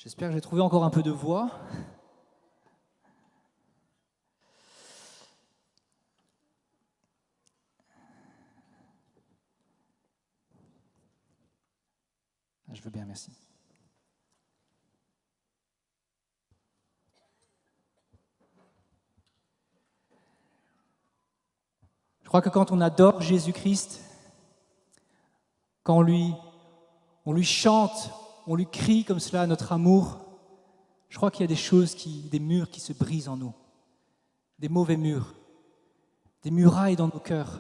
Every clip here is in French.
J'espère que j'ai trouvé encore un peu de voix. Je veux bien, merci. Je crois que quand on adore Jésus-Christ, quand on lui chante, on lui crie comme cela notre amour, je crois qu'il y a des murs qui se brisent en nous, des mauvais murs, des murailles dans nos cœurs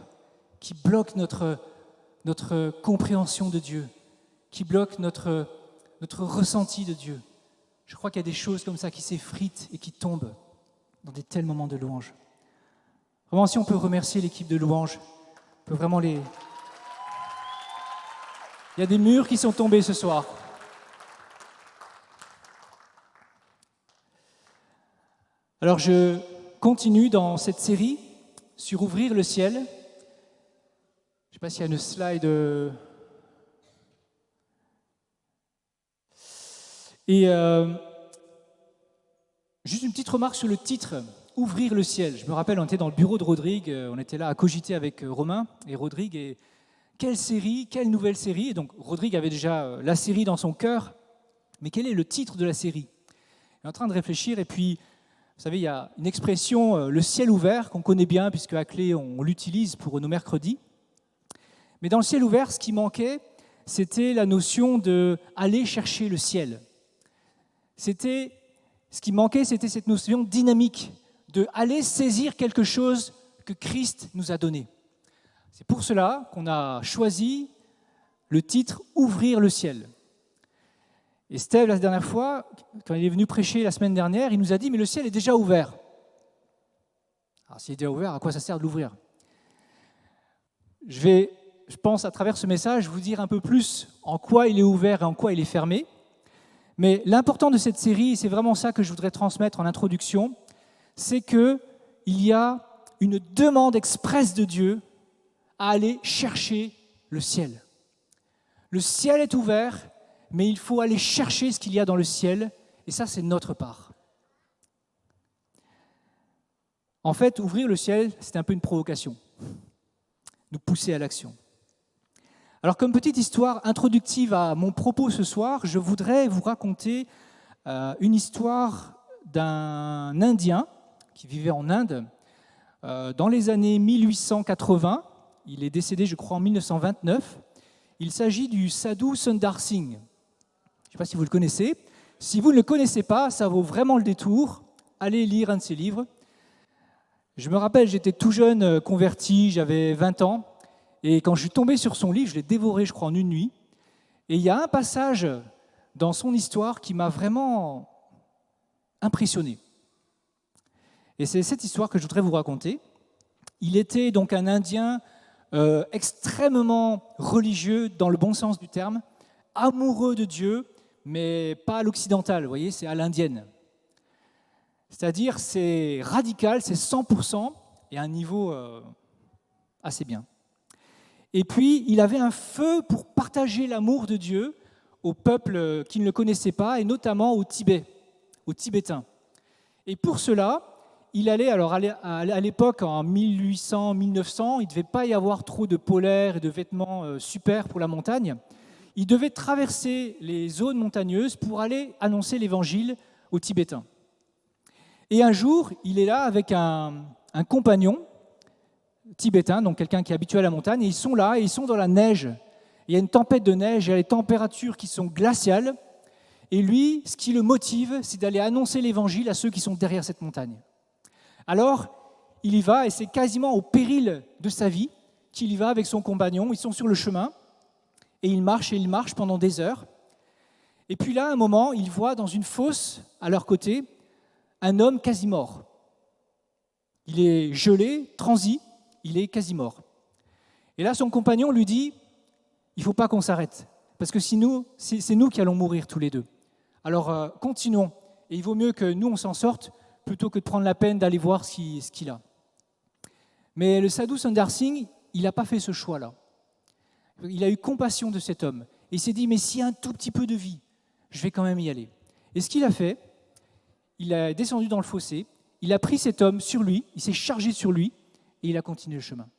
qui bloquent notre compréhension de Dieu, qui bloquent notre ressenti de Dieu. Je crois qu'il y a des choses comme ça qui s'effritent et qui tombent dans des tels moments de louange. Vraiment, si on peut remercier l'équipe de louange, on peut vraiment les... Il y a des murs qui sont tombés ce soir. Alors je continue dans cette série sur ouvrir le ciel. Je ne sais pas s'il y a une slide. Et juste une petite remarque sur le titre, ouvrir le ciel. Je me rappelle, on était dans le bureau de Rodrigue, on était là à cogiter avec Romain et Rodrigue. Et quelle série, quelle nouvelle série. Et donc Rodrigue avait déjà la série dans son cœur, mais quel est le titre de la série? Il est en train de réfléchir et puis... Vous savez, il y a une expression, le ciel ouvert, qu'on connaît bien, puisque à Clé, on l'utilise pour nos mercredis. Mais dans le ciel ouvert, ce qui manquait, c'était la notion d'aller chercher le ciel. Ce qui manquait, c'était cette notion dynamique, d'aller saisir quelque chose que Christ nous a donné. C'est pour cela qu'on a choisi le titre « Ouvrir le ciel ». Et Steve, la dernière fois, quand il est venu prêcher la semaine dernière, il nous a dit « mais le ciel est déjà ouvert ». Alors s'il est déjà ouvert, à quoi ça sert de l'ouvrir? Je pense, à travers ce message, vous dire un peu plus en quoi il est ouvert et en quoi il est fermé. Mais l'important de cette série, et c'est vraiment ça que je voudrais transmettre en introduction, c'est qu'il y a une demande expresse de Dieu à aller chercher le ciel. Le ciel est ouvert, mais il faut aller chercher ce qu'il y a dans le ciel, et ça, c'est notre part. En fait, ouvrir le ciel, c'est un peu une provocation, nous pousser à l'action. Alors, comme petite histoire introductive à mon propos ce soir, je voudrais vous raconter une histoire d'un Indien qui vivait en Inde dans les années 1880. Il est décédé, je crois, en 1929. Il s'agit du Sadhu Sundar Singh. Je ne sais pas si vous le connaissez. Si vous ne le connaissez pas, ça vaut vraiment le détour. Allez lire un de ses livres. Je me rappelle, j'étais tout jeune, converti, j'avais 20 ans. Et quand je suis tombé sur son livre, je l'ai dévoré, je crois, en une nuit. Et il y a un passage dans son histoire qui m'a vraiment impressionné. Et c'est cette histoire que je voudrais vous raconter. Il était donc un Indien extrêmement religieux, dans le bon sens du terme, amoureux de Dieu, mais pas à l'occidental, vous voyez, c'est à l'indienne. C'est-à-dire, c'est radical, c'est 100% et à un niveau assez bien. Et puis, il avait un feu pour partager l'amour de Dieu aux peuples qui ne le connaissaient pas, et notamment au Tibet, aux Tibétains. Et pour cela, il allait, alors à l'époque, en 1800-1900, il ne devait pas y avoir trop de polaires et de vêtements super pour la montagne. Il devait traverser les zones montagneuses pour aller annoncer l'évangile aux Tibétains. Et un jour, il est là avec un compagnon tibétain, donc quelqu'un qui est habitué à la montagne, et ils sont là, et ils sont dans la neige. Il y a une tempête de neige, il y a les températures qui sont glaciales, et lui, ce qui le motive, c'est d'aller annoncer l'évangile à ceux qui sont derrière cette montagne. Alors, il y va, et c'est quasiment au péril de sa vie qu'il y va avec son compagnon. Ils sont sur le chemin, et il marche pendant des heures. Et puis là, à un moment, il voit dans une fosse, à leur côté, un homme quasi mort. Il est gelé, transi, il est quasi mort. Et là, son compagnon lui dit, il ne faut pas qu'on s'arrête, parce que sinon, c'est nous qui allons mourir tous les deux. Alors, continuons. Et il vaut mieux que nous, on s'en sorte, plutôt que de prendre la peine d'aller voir ce qu'il a. Mais le Sadhu Sundar Singh, il n'a pas fait ce choix-là. Il a eu compassion de cet homme. Et il s'est dit, mais s'il y a un tout petit peu de vie, je vais quand même y aller. Et ce qu'il a fait, il est descendu dans le fossé, il a pris cet homme sur lui, il s'est chargé sur lui, et il a continué le chemin.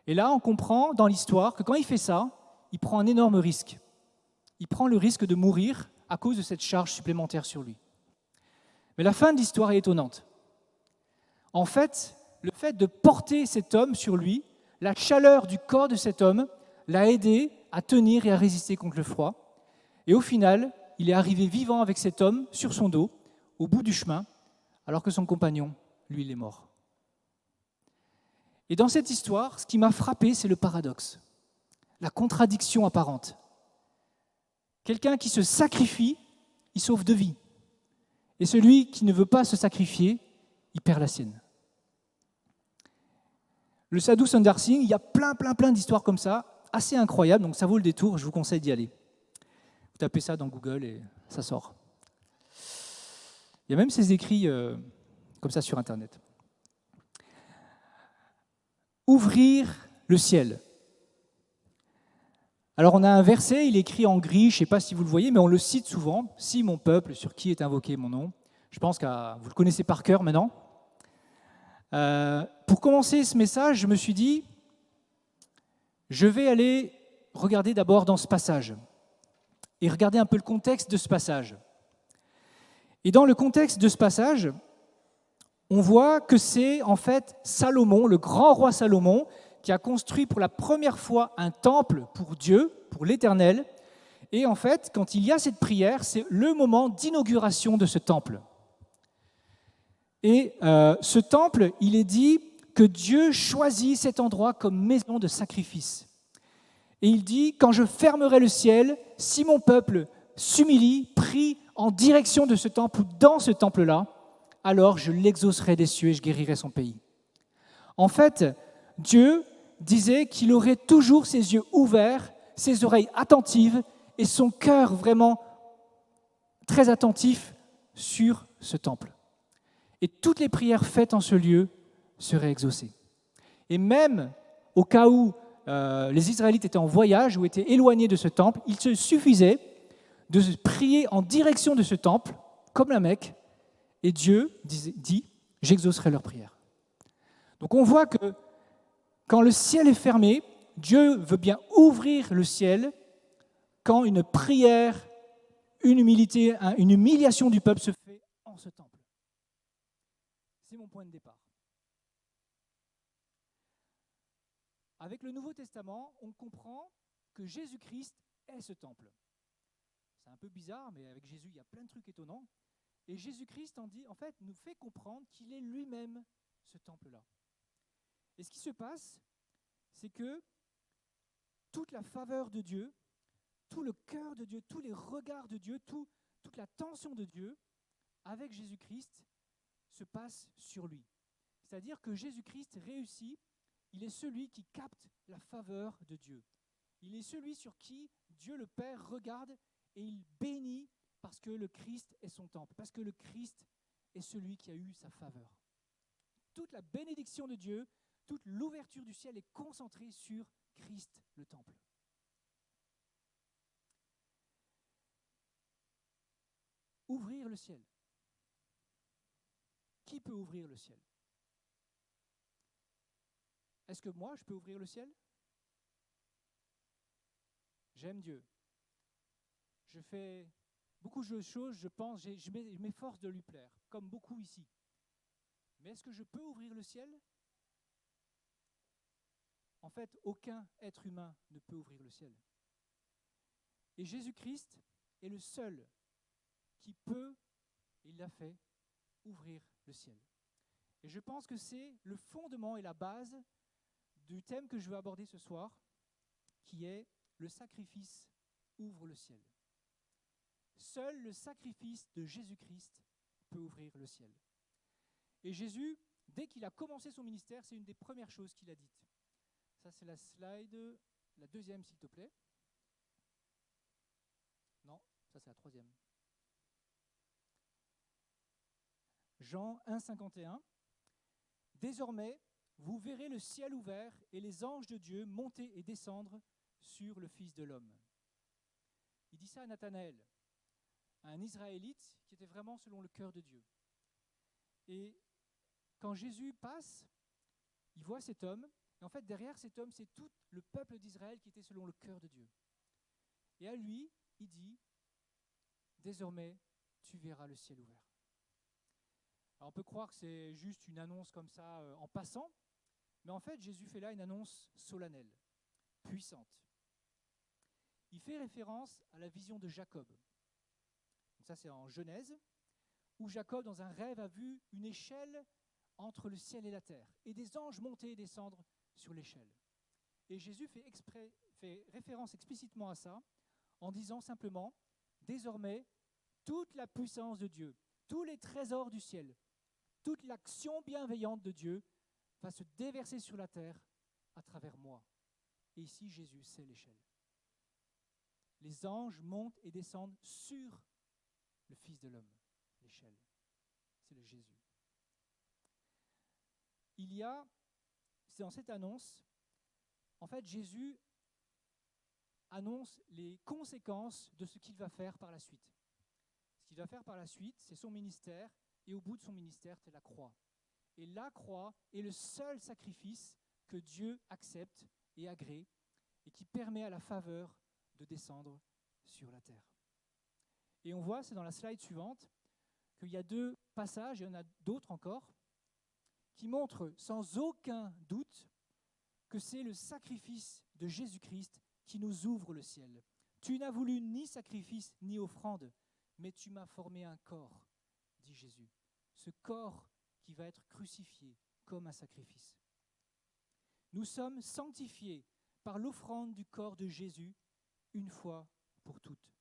Et là, on comprend dans l'histoire que quand il fait ça, il prend un énorme risque. Il prend le risque de mourir à cause de cette charge supplémentaire sur lui. Mais la fin de l'histoire est étonnante. En fait, le fait de porter cet homme sur lui, la chaleur du corps de cet homme l'a aidé à tenir et à résister contre le froid. Et au final, il est arrivé vivant avec cet homme sur son dos, au bout du chemin, alors que son compagnon, lui, il est mort. Et dans cette histoire, ce qui m'a frappé, c'est le paradoxe, la contradiction apparente. Quelqu'un qui se sacrifie, il sauve deux vies. Et celui qui ne veut pas se sacrifier, il perd la sienne. Le Sadhu Sundar Singh, il y a plein d'histoires comme ça, assez incroyables, donc ça vaut le détour, je vous conseille d'y aller. Vous tapez ça dans Google et ça sort. Il y a même ces écrits comme ça sur Internet. Ouvrir le ciel. Alors on a un verset, il est écrit en gris, je ne sais pas si vous le voyez, mais on le cite souvent. Si mon peuple, sur qui est invoqué mon nom. Je pense que vous le connaissez par cœur maintenant. Pour commencer ce message, je me suis dit, je vais aller regarder d'abord dans ce passage et regarder un peu le contexte de ce passage. Et dans le contexte de ce passage, on voit que c'est en fait Salomon, le grand roi Salomon, qui a construit pour la première fois un temple pour Dieu, pour l'Éternel. Et en fait, quand il y a cette prière, c'est le moment d'inauguration de ce temple. Et ce temple, il est dit que Dieu choisit cet endroit comme maison de sacrifice. Et il dit, quand je fermerai le ciel, si mon peuple s'humilie, prie en direction de ce temple ou dans ce temple-là, alors je l'exaucerai des cieux et je guérirai son pays. En fait, Dieu disait qu'il aurait toujours ses yeux ouverts, ses oreilles attentives et son cœur vraiment très attentif sur ce temple. Et toutes les prières faites en ce lieu seraient exaucées. Et même au cas où les Israélites étaient en voyage ou étaient éloignés de ce temple, il se suffisait de prier en direction de ce temple, comme la Mecque, et Dieu dit « j'exaucerai leurs prières ». Donc on voit que quand le ciel est fermé, Dieu veut bien ouvrir le ciel quand une prière, une humiliation du peuple se fait en ce temple. C'est mon point de départ. Avec le Nouveau Testament, on comprend que Jésus-Christ est ce temple. C'est un peu bizarre, mais avec Jésus, il y a plein de trucs étonnants. Et Jésus-Christ en fait, nous fait comprendre qu'il est lui-même ce temple-là. Et ce qui se passe, c'est que toute la faveur de Dieu, tout le cœur de Dieu, tous les regards de Dieu, toute l'attention de Dieu, avec Jésus-Christ, se passe sur lui. C'est-à-dire que Jésus-Christ réussit, il est celui qui capte la faveur de Dieu. Il est celui sur qui Dieu le Père regarde et il bénit parce que le Christ est son temple, parce que le Christ est celui qui a eu sa faveur. Toute la bénédiction de Dieu, toute l'ouverture du ciel est concentrée sur Christ, le temple. Ouvrir le ciel. Qui peut ouvrir le ciel? Est-ce que moi, je peux ouvrir le ciel? J'aime Dieu. Je fais beaucoup de choses, je pense, je m'efforce de lui plaire, comme beaucoup ici. Mais est-ce que je peux ouvrir le ciel? En fait, aucun être humain ne peut ouvrir le ciel. Et Jésus-Christ est le seul qui peut, et il l'a fait, ouvrir le ciel. Et je pense que c'est le fondement et la base du thème que je veux aborder ce soir, qui est le sacrifice ouvre le ciel. Seul le sacrifice de Jésus-Christ peut ouvrir le ciel. Et Jésus, dès qu'il a commencé son ministère, c'est une des premières choses qu'il a dites. Ça, c'est la slide, la deuxième, s'il te plaît. Non, ça, c'est la troisième. Jean 1, 51. Désormais, vous verrez le ciel ouvert et les anges de Dieu monter et descendre sur le Fils de l'homme. Il dit ça à Nathanaël. un Israélite qui était vraiment selon le cœur de Dieu. Et quand Jésus passe, il voit cet homme, et en fait derrière cet homme, c'est tout le peuple d'Israël qui était selon le cœur de Dieu. Et à lui, il dit, désormais, tu verras le ciel ouvert. Alors on peut croire que c'est juste une annonce comme ça en passant, mais en fait Jésus fait là une annonce solennelle, puissante. Il fait référence à la vision de Jacob. Donc ça c'est en Genèse, où Jacob dans un rêve a vu une échelle entre le ciel et la terre, et des anges monter et descendre sur l'échelle. Et Jésus fait référence explicitement à ça, en disant simplement, désormais, toute la puissance de Dieu, tous les trésors du ciel, toute l'action bienveillante de Dieu va se déverser sur la terre à travers moi. Et ici, Jésus, c'est l'échelle. Les anges montent et descendent sur le Fils de l'homme, l'échelle. C'est le Jésus. C'est dans cette annonce, en fait, Jésus annonce les conséquences de ce qu'il va faire par la suite. Ce qu'il va faire par la suite, c'est son ministère, et au bout de son ministère, c'est la croix. Et la croix est le seul sacrifice que Dieu accepte et agrée, et qui permet à la faveur de descendre sur la terre. Et on voit, c'est dans la slide suivante, qu'il y a 2 passages, et il y en a d'autres encore, qui montrent sans aucun doute que c'est le sacrifice de Jésus-Christ qui nous ouvre le ciel. Tu n'as voulu ni sacrifice ni offrande, mais tu m'as formé un corps, dit Jésus. Ce corps qui va être crucifié comme un sacrifice. Nous sommes sanctifiés par l'offrande du corps de Jésus une fois pour toutes.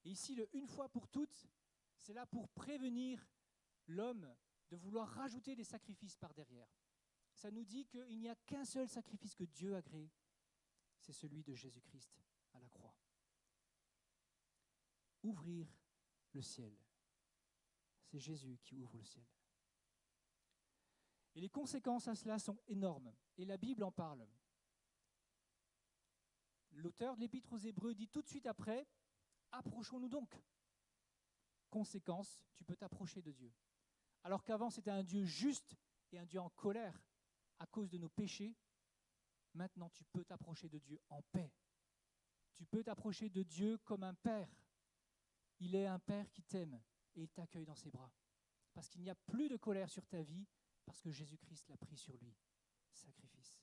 Et ici, le une fois pour toutes, c'est là pour prévenir l'homme de vouloir rajouter des sacrifices par derrière. Ça nous dit qu'il n'y a qu'un seul sacrifice que Dieu agrée, c'est celui de Jésus-Christ à la croix. Ouvrir le ciel. C'est Jésus qui ouvre le ciel. Et les conséquences à cela sont énormes, et la Bible en parle. L'auteur de l'Épître aux Hébreux dit tout de suite après, approchons-nous donc. Conséquence, tu peux t'approcher de Dieu. Alors qu'avant c'était un Dieu juste et un Dieu en colère à cause de nos péchés, maintenant tu peux t'approcher de Dieu en paix. Tu peux t'approcher de Dieu comme un père. Il est un père qui t'aime et il t'accueille dans ses bras. Parce qu'il n'y a plus de colère sur ta vie, parce que Jésus-Christ l'a pris sur lui. Sacrifice.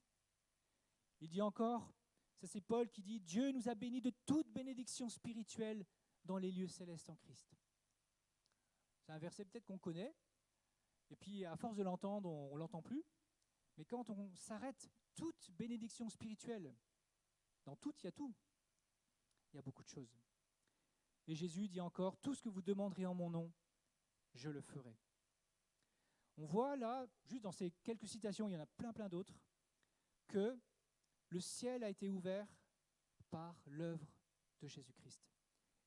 Il dit encore, ça c'est Paul qui dit, Dieu nous a bénis de toute bénédiction spirituelle dans les lieux célestes en Christ. C'est un verset peut-être qu'on connaît, et puis à force de l'entendre, on ne l'entend plus. Mais quand on s'arrête, toute bénédiction spirituelle, dans tout, il y a tout. Il y a beaucoup de choses. Et Jésus dit encore, tout ce que vous demanderez en mon nom, je le ferai. On voit là, juste dans ces quelques citations, il y en a plein d'autres, que le ciel a été ouvert par l'œuvre de Jésus-Christ.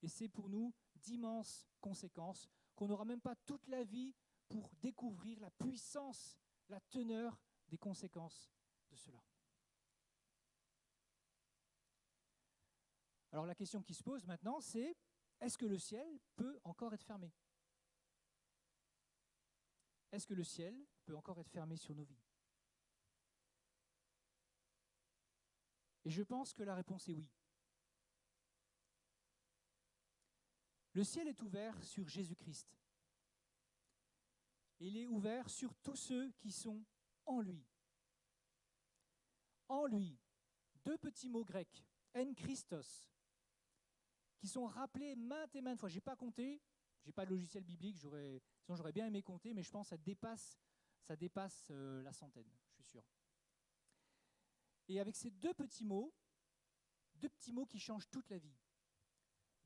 Et c'est pour nous d'immenses conséquences qu'on n'aura même pas toute la vie pour découvrir la puissance, la teneur des conséquences de cela. Alors la question qui se pose maintenant, c'est est-ce que le ciel peut encore être fermé ? Est-ce que le ciel peut encore être fermé sur nos vies ? Et je pense que la réponse est oui. Le ciel est ouvert sur Jésus-Christ. Il est ouvert sur tous ceux qui sont en lui. En lui, 2 petits mots grecs, en Christos, qui sont rappelés maintes et maintes fois. Je n'ai pas compté, je n'ai pas de logiciel biblique, sinon j'aurais bien aimé compter, mais je pense que ça dépasse la centaine, je suis sûr. Et avec ces 2 petits mots qui changent toute la vie,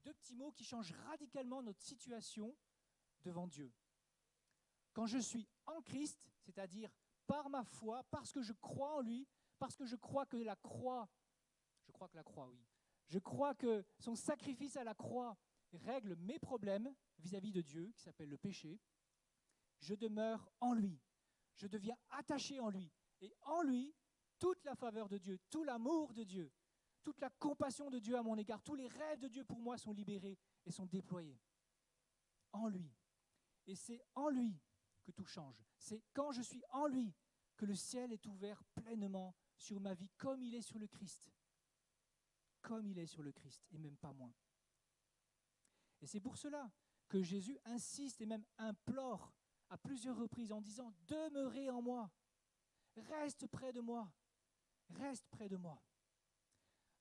2 petits mots qui changent radicalement notre situation devant Dieu. Quand je suis en Christ, c'est-à-dire par ma foi, parce que je crois en lui, parce que je crois que je crois que son sacrifice à la croix règle mes problèmes vis-à-vis de Dieu, qui s'appelle le péché, je demeure en lui, je deviens attaché en lui, et en lui, toute la faveur de Dieu, tout l'amour de Dieu, toute la compassion de Dieu à mon égard, tous les rêves de Dieu pour moi sont libérés et sont déployés. en lui. Et c'est en lui que tout change. C'est quand je suis en lui que le ciel est ouvert pleinement sur ma vie, comme il est sur le Christ. Comme il est sur le Christ, et même pas moins. Et c'est pour cela que Jésus insiste et même implore à plusieurs reprises en disant « Demeurez en moi, reste près de moi, reste près de moi ».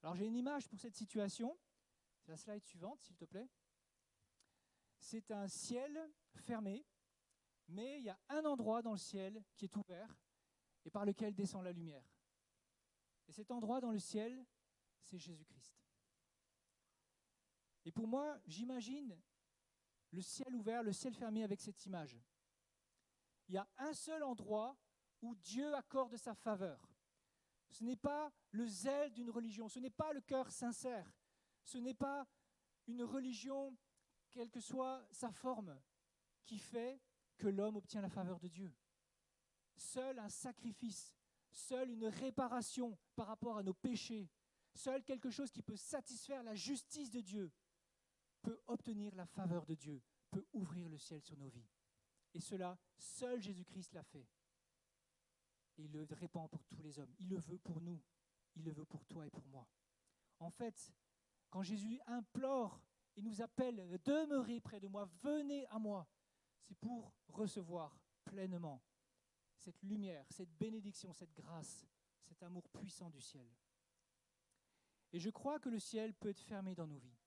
Alors j'ai une image pour cette situation, c'est la slide suivante s'il te plaît. C'est un ciel fermé, mais il y a un endroit dans le ciel qui est ouvert et par lequel descend la lumière. Et cet endroit dans le ciel, c'est Jésus-Christ. Et pour moi, j'imagine le ciel ouvert, le ciel fermé avec cette image. Il y a un seul endroit où Dieu accorde sa faveur. Ce n'est pas le zèle d'une religion, ce n'est pas le cœur sincère, ce n'est pas une religion, quelle que soit sa forme, qui fait que l'homme obtient la faveur de Dieu. Seul un sacrifice, seule une réparation par rapport à nos péchés, seul quelque chose qui peut satisfaire la justice de Dieu peut obtenir la faveur de Dieu, peut ouvrir le ciel sur nos vies. Et cela, seul Jésus-Christ l'a fait. Et il le répand pour tous les hommes. Il le veut pour nous. Il le veut pour toi et pour moi. En fait, quand Jésus implore et nous appelle « Demeurez près de moi, venez à moi », c'est pour recevoir pleinement cette lumière, cette bénédiction, cette grâce, cet amour puissant du ciel. Et je crois que le ciel peut être fermé dans nos vies.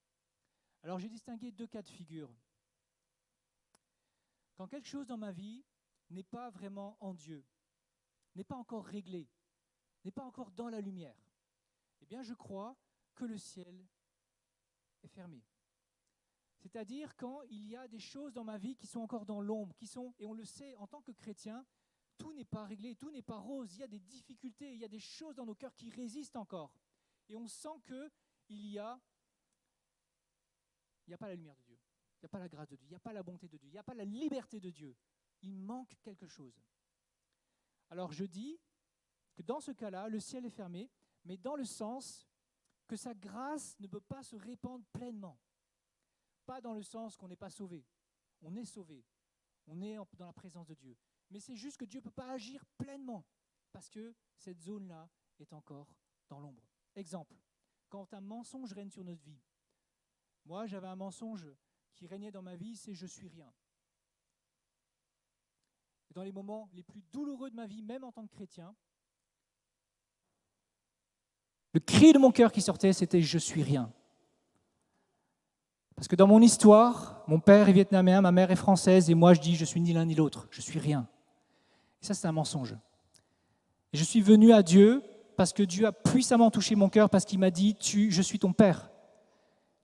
Alors j'ai distingué deux cas de figure. Quand quelque chose dans ma vie n'est pas vraiment en Dieu, n'est pas encore réglé, n'est pas encore dans la lumière, eh bien je crois que le ciel est fermé. C'est-à-dire quand il y a des choses dans ma vie qui sont encore dans l'ombre, et on le sait, en tant que chrétien, tout n'est pas réglé, tout n'est pas rose, il y a des difficultés, il y a des choses dans nos cœurs qui résistent encore. Et on sent qu'il n'y a pas la lumière de Dieu, il n'y a pas la grâce de Dieu, il n'y a pas la bonté de Dieu, il n'y a pas la liberté de Dieu. Il manque quelque chose. Alors je dis que dans ce cas-là, le ciel est fermé, mais dans le sens que sa grâce ne peut pas se répandre pleinement. Pas dans le sens qu'on n'est pas sauvé. On est sauvé, on est dans la présence de Dieu. Mais c'est juste que Dieu ne peut pas agir pleinement parce que cette zone-là est encore dans l'ombre. Exemple, quand un mensonge règne sur notre vie. Moi, j'avais un mensonge qui régnait dans ma vie, c'est « je suis rien ». Et dans les moments les plus douloureux de ma vie, même en tant que chrétien, le cri de mon cœur qui sortait, c'était « je suis rien ». Parce que dans mon histoire, mon père est vietnamien, ma mère est française, et moi je dis « je suis ni l'un ni l'autre, je suis rien ». Et ça, c'est un mensonge. Et je suis venu à Dieu parce que Dieu a puissamment touché mon cœur, parce qu'il m'a dit « je suis ton père ».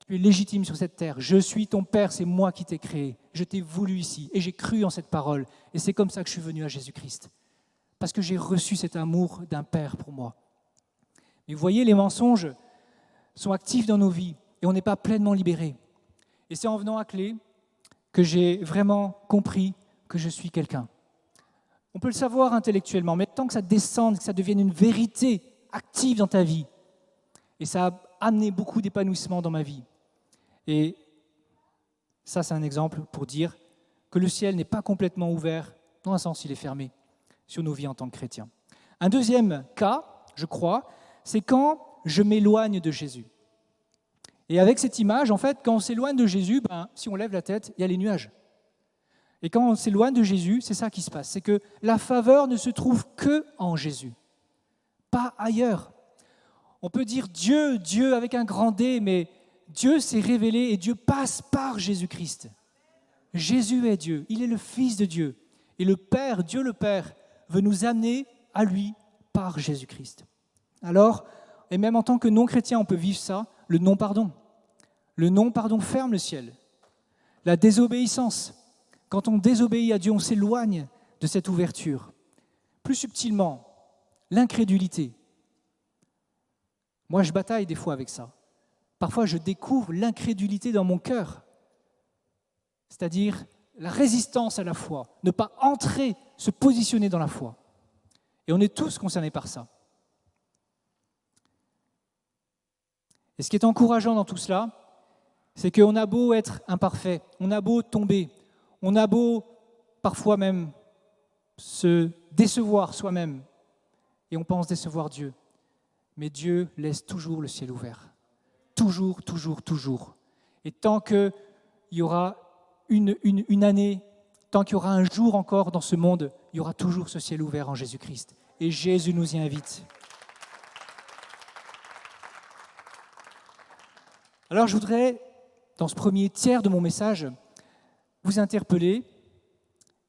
Tu es légitime sur cette terre. Je suis ton Père, c'est moi qui t'ai créé. Je t'ai voulu ici et j'ai cru en cette parole. Et c'est comme ça que je suis venu à Jésus-Christ. Parce que j'ai reçu cet amour d'un Père pour moi. Mais vous voyez, les mensonges sont actifs dans nos vies et on n'est pas pleinement libéré. Et c'est en venant à Clé que j'ai vraiment compris que je suis quelqu'un. On peut le savoir intellectuellement, mais tant que ça descende, que ça devienne une vérité active dans ta vie. Et ça a amené beaucoup d'épanouissement dans ma vie. Et ça, c'est un exemple pour dire que le ciel n'est pas complètement ouvert, dans un sens, il est fermé sur nos vies en tant que chrétiens. Un deuxième cas, je crois, c'est quand je m'éloigne de Jésus. Et avec cette image, en fait, quand on s'éloigne de Jésus, si on lève la tête, il y a les nuages. Et quand on s'éloigne de Jésus, c'est ça qui se passe. C'est que la faveur ne se trouve que en Jésus, pas ailleurs. On peut dire Dieu, Dieu avec un grand D, mais Dieu s'est révélé et Dieu passe par Jésus-Christ. Jésus est Dieu, il est le Fils de Dieu. Et le Père, Dieu le Père, veut nous amener à lui par Jésus-Christ. Alors, et même en tant que non-chrétien, on peut vivre ça, le non-pardon. Le non-pardon ferme le ciel. La désobéissance. Quand on désobéit à Dieu, on s'éloigne de cette ouverture. Plus subtilement, l'incrédulité. Moi, je bataille des fois avec ça. Parfois, je découvre l'incrédulité dans mon cœur, c'est-à-dire la résistance à la foi, ne pas entrer, se positionner dans la foi. Et on est tous concernés par ça. Et ce qui est encourageant dans tout cela, C'est qu'on a beau être imparfait, on a beau tomber, on a beau parfois même se décevoir soi-même, et on pense décevoir Dieu. Mais Dieu laisse toujours le ciel ouvert. Toujours, toujours, toujours. Et tant qu'il y aura une année, tant qu'il y aura un jour encore dans ce monde, il y aura toujours ce ciel ouvert en Jésus-Christ. Et Jésus nous y invite. Alors je voudrais, dans ce premier tiers de mon message, vous interpeller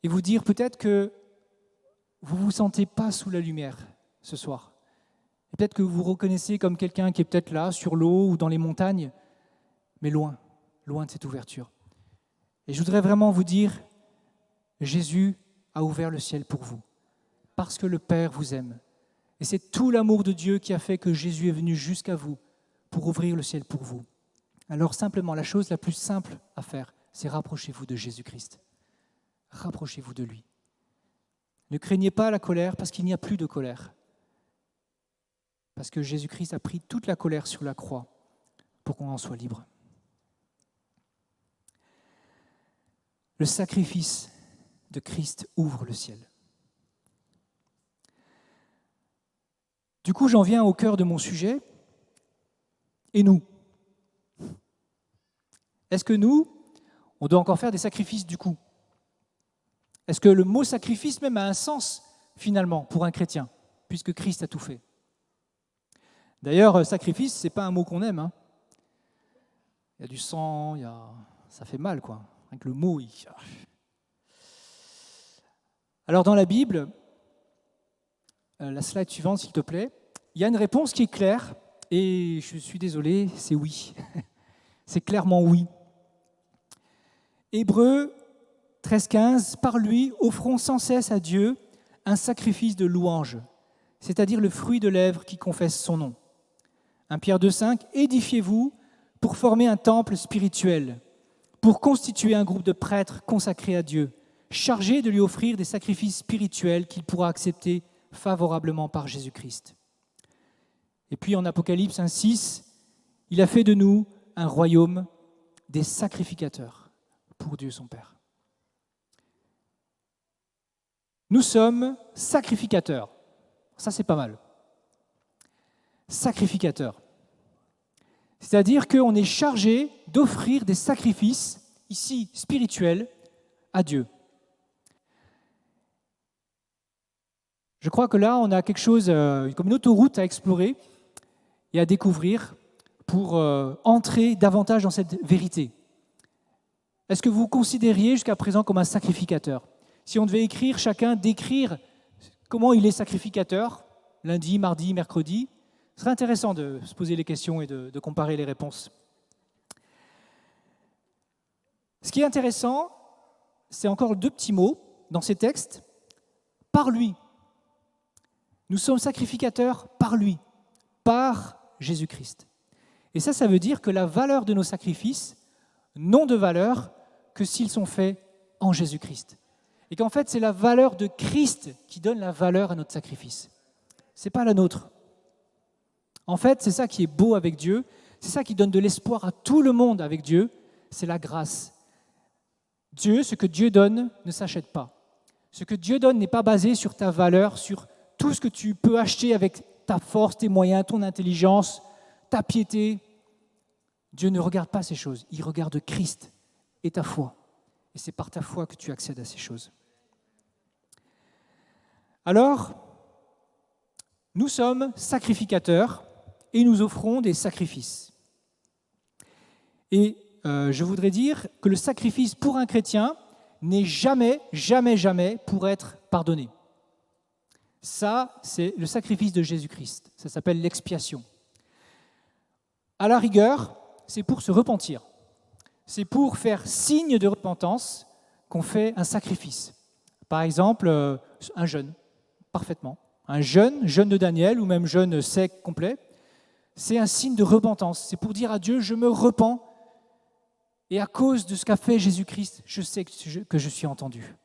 et vous dire peut-être que vous ne vous sentez pas sous la lumière ce soir. Et peut-être que vous vous reconnaissez comme quelqu'un qui est peut-être là, sur l'eau ou dans les montagnes, mais loin de cette ouverture. Et je voudrais vraiment vous dire, Jésus a ouvert le ciel pour vous, parce que le Père vous aime. Et c'est tout l'amour de Dieu qui a fait que Jésus est venu jusqu'à vous pour ouvrir le ciel pour vous. Alors simplement, la chose la plus simple à faire, c'est rapprochez-vous de Jésus-Christ. Rapprochez-vous de lui. Ne craignez pas la colère parce qu'il n'y a plus de colère. Parce que Jésus-Christ a pris toute la colère sur la croix pour qu'on en soit libre. Le sacrifice de Christ ouvre le ciel. Du coup, j'en viens au cœur de mon sujet. Et nous ? Est-ce que nous, on doit encore faire des sacrifices du coup ? Est-ce que le mot sacrifice même a un sens finalement pour un chrétien, puisque Christ a tout fait ? D'ailleurs, sacrifice, ce n'est pas un mot qu'on aime. Il y a du sang, ça fait mal, quoi. Avec le mot. Alors dans la Bible, la slide suivante, s'il te plaît, il y a une réponse qui est claire, et je suis désolé, c'est oui. C'est clairement oui. Hébreux 13,15, par lui, offrons sans cesse à Dieu un sacrifice de louange, c'est-à-dire le fruit de lèvres qui confesse son nom. 1 Pierre 2,5, édifiez-vous pour former un temple spirituel, pour constituer un groupe de prêtres consacrés à Dieu, chargés de lui offrir des sacrifices spirituels qu'il pourra accepter favorablement par Jésus-Christ. Et puis en Apocalypse 1,6, il a fait de nous un royaume des sacrificateurs pour Dieu son Père. Nous sommes sacrificateurs. Ça, c'est pas mal. Sacrificateurs. C'est-à-dire qu'on est chargé d'offrir des sacrifices, ici spirituels, à Dieu. Je crois que là, on a quelque chose comme une autoroute à explorer et à découvrir pour entrer davantage dans cette vérité. Est-ce que vous vous considériez jusqu'à présent comme un sacrificateur ? Si on devait décrire comment il est sacrificateur, lundi, mardi, mercredi, ce serait intéressant de se poser les questions et de comparer les réponses. Ce qui est intéressant, c'est encore 2 petits mots dans ces textes. Par lui. Nous sommes sacrificateurs par lui, par Jésus-Christ. Et ça veut dire que la valeur de nos sacrifices n'ont de valeur que s'ils sont faits en Jésus-Christ. Et qu'en fait, c'est la valeur de Christ qui donne la valeur à notre sacrifice. Ce n'est pas la nôtre. En fait, c'est ça qui est beau avec Dieu, c'est ça qui donne de l'espoir à tout le monde avec Dieu, c'est la grâce. Dieu, ce que Dieu donne, ne s'achète pas. Ce que Dieu donne n'est pas basé sur ta valeur, sur tout ce que tu peux acheter avec ta force, tes moyens, ton intelligence, ta piété. Dieu ne regarde pas ces choses, il regarde Christ et ta foi. Et c'est par ta foi que tu accèdes à ces choses. Alors, nous sommes sacrificateurs et nous offrons des sacrifices. Et je voudrais dire que le sacrifice pour un chrétien n'est jamais, jamais, jamais pour être pardonné. Ça, c'est le sacrifice de Jésus-Christ. Ça s'appelle l'expiation. À la rigueur, c'est pour se repentir. C'est pour faire signe de repentance qu'on fait un sacrifice. Par exemple, un jeûne, parfaitement. Un jeûne de Daniel ou même jeûne sec complet, c'est un signe de repentance. C'est pour dire à Dieu, je me repens et à cause de ce qu'a fait Jésus-Christ, je sais que je suis entendu.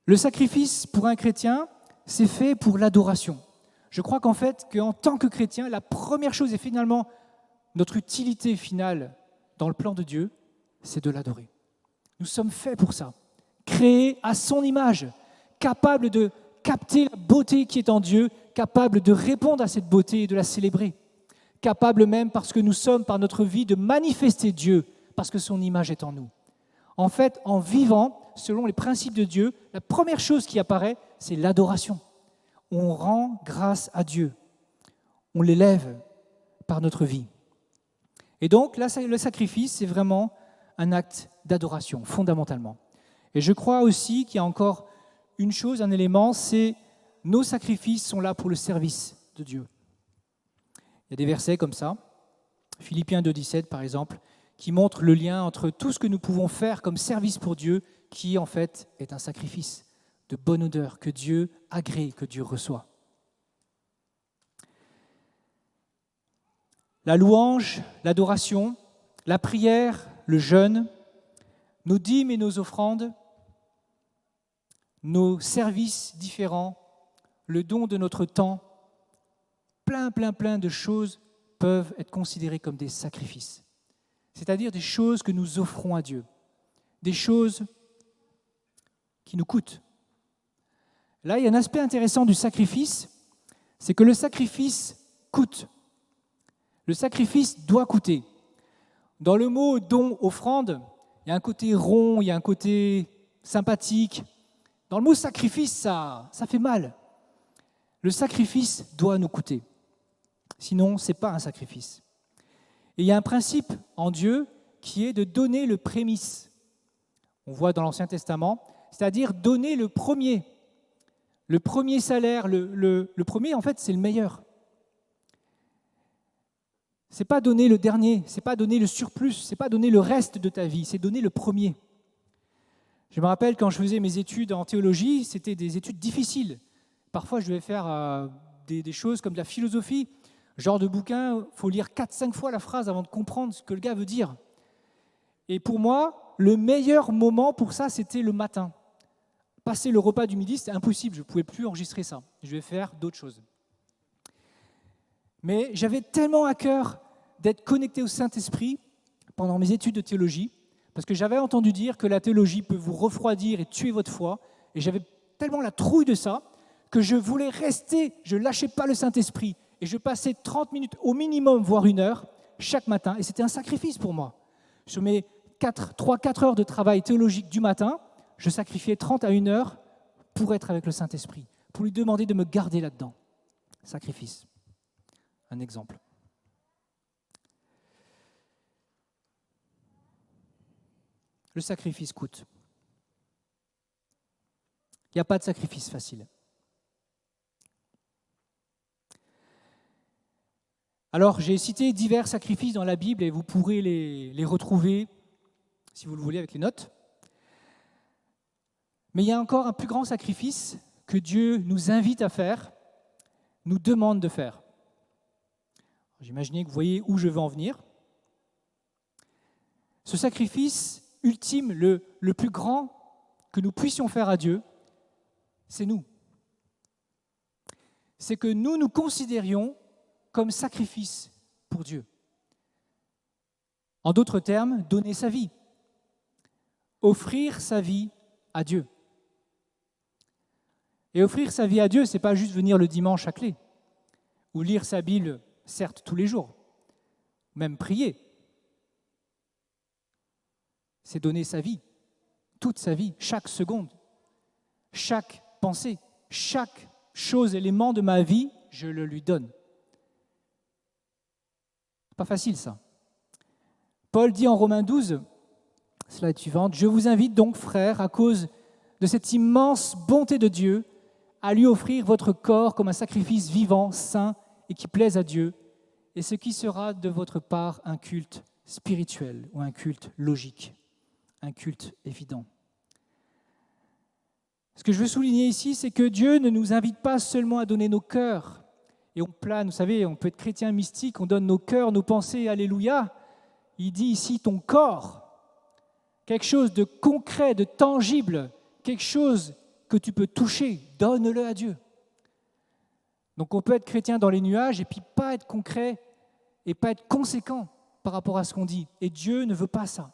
Le sacrifice pour un chrétien, c'est fait pour l'adoration. Je crois qu'en fait, qu'en tant que chrétien, la première chose et finalement notre utilité finale dans le plan de Dieu, c'est de l'adorer. Nous sommes faits pour ça, créés à son image, capables de capter la beauté qui est en Dieu, capables de répondre à cette beauté et de la célébrer, capables même, parce que nous sommes par notre vie, de manifester Dieu, parce que son image est en nous. En fait, en vivant selon les principes de Dieu, la première chose qui apparaît, c'est l'adoration. On rend grâce à Dieu, on l'élève par notre vie. Et donc, là, le sacrifice, c'est vraiment un acte d'adoration, fondamentalement. Et je crois aussi qu'il y a encore une chose, un élément, c'est nos sacrifices sont là pour le service de Dieu. Il y a des versets comme ça, Philippiens 2,17 par exemple, qui montrent le lien entre tout ce que nous pouvons faire comme service pour Dieu, qui en fait est un sacrifice de bonne odeur que Dieu agrée, que Dieu reçoit. La louange, l'adoration, la prière, le jeûne, nos dîmes et nos offrandes, nos services différents, le don de notre temps, plein de choses peuvent être considérées comme des sacrifices. C'est-à-dire des choses que nous offrons à Dieu, des choses qui nous coûtent. Là, il y a un aspect intéressant du sacrifice, c'est que le sacrifice coûte. Le sacrifice doit coûter. Dans le mot don, offrande, il y a un côté rond, il y a un côté sympathique. Dans le mot sacrifice, ça fait mal. Le sacrifice doit nous coûter. Sinon, ce n'est pas un sacrifice. Et il y a un principe en Dieu qui est de donner le prémice. On voit dans l'Ancien Testament, c'est-à-dire donner le premier. Le premier salaire, le premier, en fait, c'est le meilleur. Ce n'est pas donner le dernier, ce n'est pas donner le surplus, ce n'est pas donner le reste de ta vie, c'est donner le premier. Je me rappelle quand je faisais mes études en théologie, c'était des études difficiles. Parfois, je devais faire des choses comme de la philosophie, genre de bouquin, il faut lire 4-5 fois la phrase avant de comprendre ce que le gars veut dire. Et pour moi, le meilleur moment pour ça, c'était le matin. Passer le repas du midi, c'était impossible, je ne pouvais plus enregistrer ça. Je vais faire d'autres choses. Mais j'avais tellement à cœur d'être connecté au Saint-Esprit pendant mes études de théologie, parce que j'avais entendu dire que la théologie peut vous refroidir et tuer votre foi, et j'avais tellement la trouille de ça, que je voulais rester, je ne lâchais pas le Saint-Esprit, et je passais 30 minutes au minimum, voire 1 heure, chaque matin, et c'était un sacrifice pour moi. Sur mes 3-4 heures de travail théologique du matin, je sacrifiais 30 à 1 heure pour être avec le Saint-Esprit, pour lui demander de me garder là-dedans. Sacrifice. Un exemple. Le sacrifice coûte. Il n'y a pas de sacrifice facile. Alors, j'ai cité divers sacrifices dans la Bible et vous pourrez les retrouver, si vous le voulez, avec les notes. Mais il y a encore un plus grand sacrifice que Dieu nous invite à faire, nous demande de faire. J'imaginais que vous voyez où je veux en venir. Ce sacrifice ultime, le plus grand que nous puissions faire à Dieu, c'est nous. C'est que nous nous considérions comme sacrifice pour Dieu. En d'autres termes, donner sa vie. Offrir sa vie à Dieu. Et offrir sa vie à Dieu, ce n'est pas juste venir le dimanche à clé, ou lire sa Bible, certes, tous les jours, même prier. C'est donner sa vie, toute sa vie, chaque seconde, chaque pensée, chaque chose, élément de ma vie, je le lui donne. C'est pas facile ça. Paul dit en Romains 12, slide suivante, « Je vous invite donc, frères, à cause de cette immense bonté de Dieu, à lui offrir votre corps comme un sacrifice vivant, saint et qui plaise à Dieu, et ce qui sera de votre part un culte spirituel ou un culte logique, un culte évident. » Ce que je veux souligner ici, c'est que Dieu ne nous invite pas seulement à donner nos cœurs, et on plane, vous savez, on peut être chrétien mystique, on donne nos cœurs, nos pensées, alléluia. Il dit ici ton corps, quelque chose de concret, de tangible, quelque chose que tu peux toucher, donne-le à Dieu. Donc on peut être chrétien dans les nuages et puis pas être concret et pas être conséquent par rapport à ce qu'on dit. Et Dieu ne veut pas ça.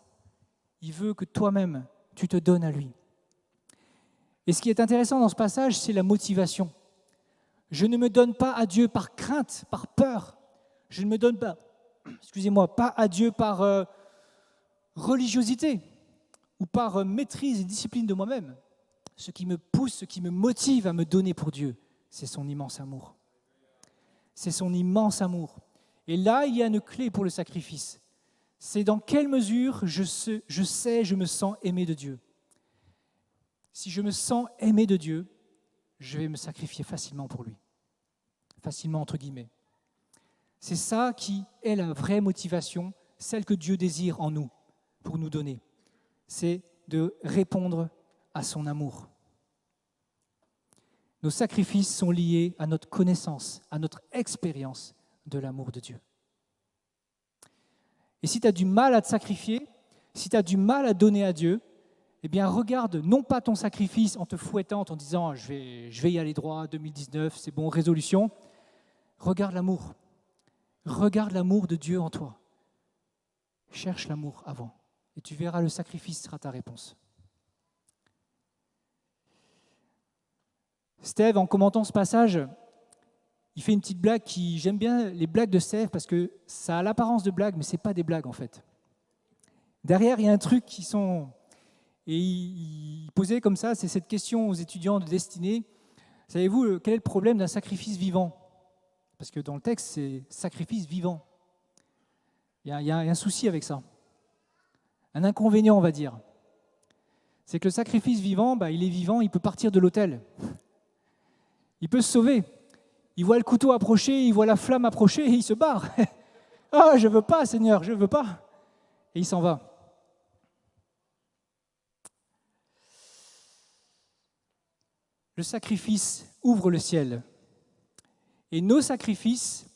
Il veut que toi-même, tu te donnes à lui. Et ce qui est intéressant dans ce passage, c'est la motivation. Je ne me donne pas à Dieu par crainte, par peur. Je ne me donne pas, pas à Dieu par religiosité ou par maîtrise et discipline de moi-même. Ce qui me pousse, ce qui me motive à me donner pour Dieu, c'est son immense amour. C'est son immense amour. Et là, il y a une clé pour le sacrifice. C'est dans quelle mesure je me sens aimé de Dieu. Si je me sens aimé de Dieu, je vais me sacrifier facilement pour lui. Facilement, entre guillemets. C'est ça qui est la vraie motivation, celle que Dieu désire en nous, pour nous donner. C'est de répondre à son amour. Nos sacrifices sont liés à notre connaissance, à notre expérience de l'amour de Dieu. Et si tu as du mal à te sacrifier, si tu as du mal à donner à Dieu, eh bien regarde non pas ton sacrifice en te fouettant, en disant je vais y aller droit, 2019, c'est bon, résolution. Regarde l'amour. Regarde l'amour de Dieu en toi. Cherche l'amour avant. Et tu verras, le sacrifice sera ta réponse. Steve, en commentant ce passage, il fait une petite blague j'aime bien les blagues de Steve parce que ça a l'apparence de blague, mais ce n'est pas des blagues en fait. Derrière, il y a un truc et il posait comme ça, c'est cette question aux étudiants de destinée. Savez-vous quel est le problème d'un sacrifice vivant ? Parce que dans le texte, c'est sacrifice vivant. Il y a un souci avec ça. Un inconvénient, on va dire. C'est que le sacrifice vivant, il est vivant, il peut partir de l'autel. Il peut se sauver. Il voit le couteau approcher, il voit la flamme approcher et il se barre. « Ah, je ne veux pas, Seigneur, je ne veux pas. » Et il s'en va. Le sacrifice ouvre le ciel. Et nos sacrifices,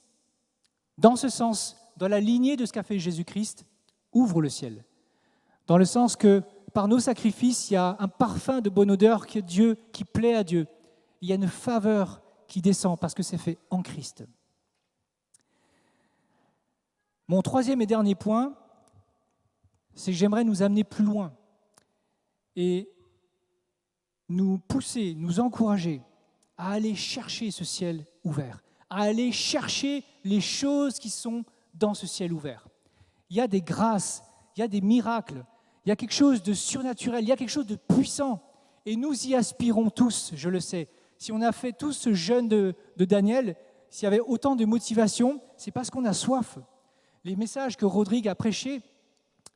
dans ce sens, dans la lignée de ce qu'a fait Jésus-Christ, ouvrent le ciel. Dans le sens que par nos sacrifices, il y a un parfum de bonne odeur qui plaît à Dieu. Il y a une faveur qui descend parce que c'est fait en Christ. Mon troisième et dernier point, c'est que j'aimerais nous amener plus loin et nous pousser, nous encourager à aller chercher ce ciel ouvert, à aller chercher les choses qui sont dans ce ciel ouvert. Il y a des grâces, il y a des miracles, il y a quelque chose de surnaturel, il y a quelque chose de puissant. Et nous y aspirons tous, je le sais. Si on a fait tous ce jeûne de Daniel, s'il y avait autant de motivation, c'est parce qu'on a soif. Les messages que Rodrigue a prêchés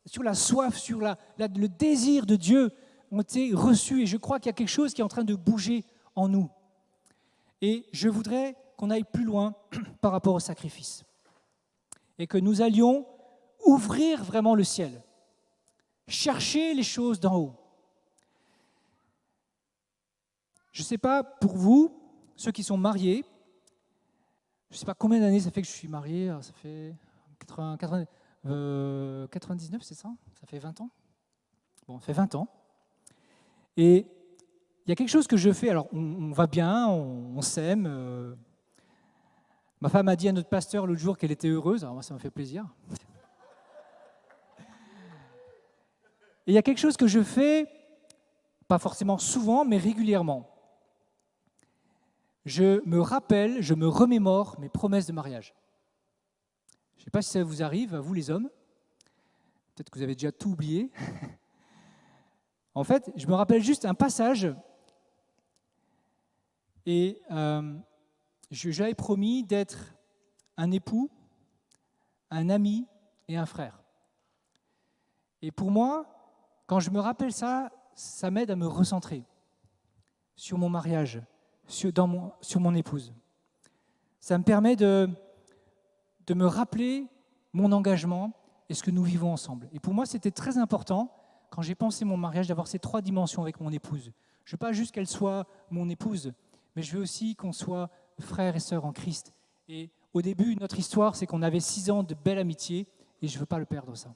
sur la soif, sur le désir de Dieu ont été reçus. Et je crois qu'il y a quelque chose qui est en train de bouger en nous. Et je voudrais qu'on aille plus loin par rapport au sacrifice. Et que nous allions ouvrir vraiment le ciel. Chercher les choses d'en haut. Je ne sais pas pour vous, ceux qui sont mariés, je ne sais pas combien d'années ça fait que je suis marié, ça fait 99, c'est ça ? Ça fait 20 ans ? Bon, ça fait 20 ans. Et il y a quelque chose que je fais, alors on va bien, on s'aime. Ma femme a dit à notre pasteur l'autre jour qu'elle était heureuse, alors moi ça m'a fait plaisir. Et il y a quelque chose que je fais, pas forcément souvent, mais régulièrement. Je me rappelle, je me remémore mes promesses de mariage. Je ne sais pas si ça vous arrive, à vous les hommes. Peut-être que vous avez déjà tout oublié. En fait, je me rappelle juste un passage et j'avais promis d'être un époux, un ami et un frère. Et pour moi, quand je me rappelle ça, ça m'aide à me recentrer sur mon mariage, sur mon épouse. Ça me permet de me rappeler mon engagement et ce que nous vivons ensemble. Et pour moi, c'était très important, quand j'ai pensé mon mariage, d'avoir ces 3 dimensions avec mon épouse. Je ne veux pas juste qu'elle soit mon épouse, mais je veux aussi qu'on soit frères et sœurs en Christ. Et au début, notre histoire, c'est qu'on avait 6 ans de belle amitié, et je ne veux pas le perdre, ça.